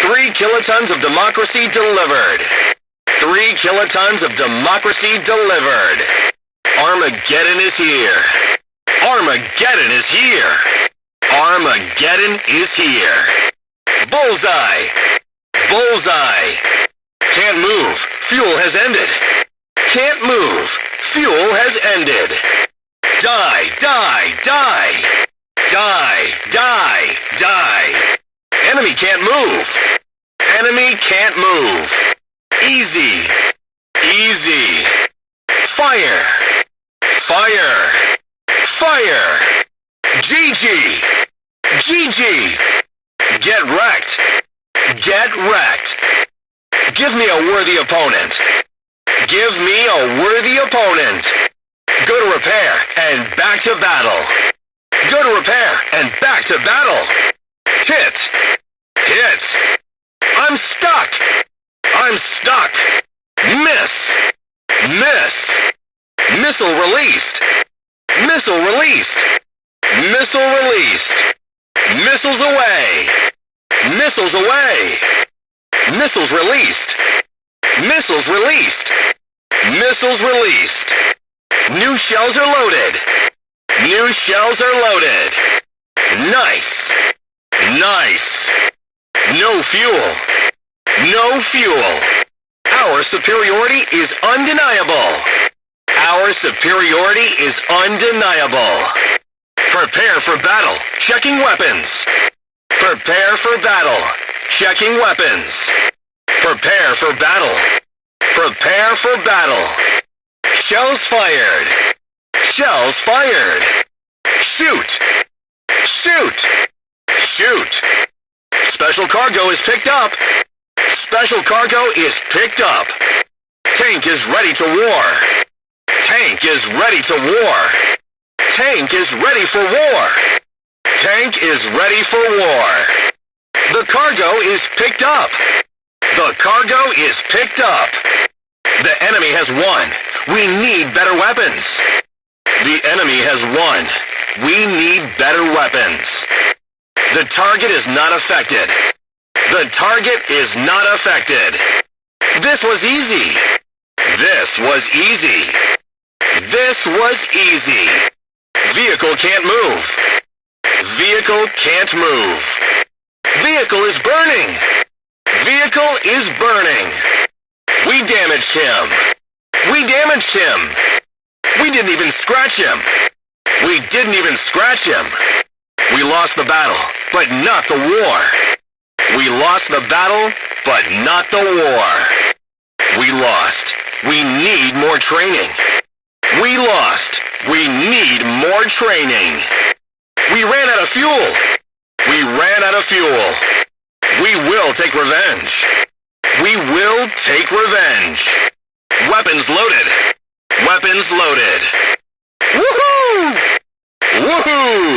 3 kilotons of democracy delivered. 3 kilotons of democracy delivered. Armageddon is here. Armageddon is here. Armageddon is here. Bullseye. Bullseye. Can't move. Fuel has ended. Can't move. Fuel has ended. Die, die, die. Die, die, die. Enemy can't move. Enemy can't move. Easy. Easy. Fire. Fire. Fire. GG. GG. Get wrecked. Get wrecked. Give me a worthy opponent. Give me a worthy opponent. Go to repair and back to battle. Go to repair and back to battle. Hit. Hit. I'm stuck. I'm stuck. Miss. Miss. Missile released. Missile released. Missile released. Missiles away. Missiles away. Missiles released. Missiles released. Missiles released. New shells are loaded. New shells are loaded. Nice. Nice. No fuel. No fuel. Our superiority is undeniable. Our superiority is undeniable. Prepare for battle. Checking weapons. Prepare for battle. Checking weapons. Prepare for battle. Prepare for battle. Shells fired. Shells fired. Shoot. Shoot! Shoot! Special cargo is picked up. Special cargo is picked up. Tank is ready to war. Tank is ready to war. Tank is ready for war. Tank is ready for war. The cargo is picked up. The cargo is picked up. The enemy has won. We need better weapons. The enemy has won. We need better weapons. The target is not affected. The target is not affected. This was easy. This was easy. This was easy. Vehicle can't move. Vehicle can't move. Vehicle is burning. Vehicle is burning. We damaged him. We damaged him. We didn't even scratch him. We didn't even scratch him. We lost the battle, but not the war. We lost the battle, but not the war. We lost. We need more training. We lost. We need more training. We ran out of fuel. We ran out of fuel. We will take revenge. We will take revenge. Weapons loaded. Weapons loaded. Woohoo! Woohoo!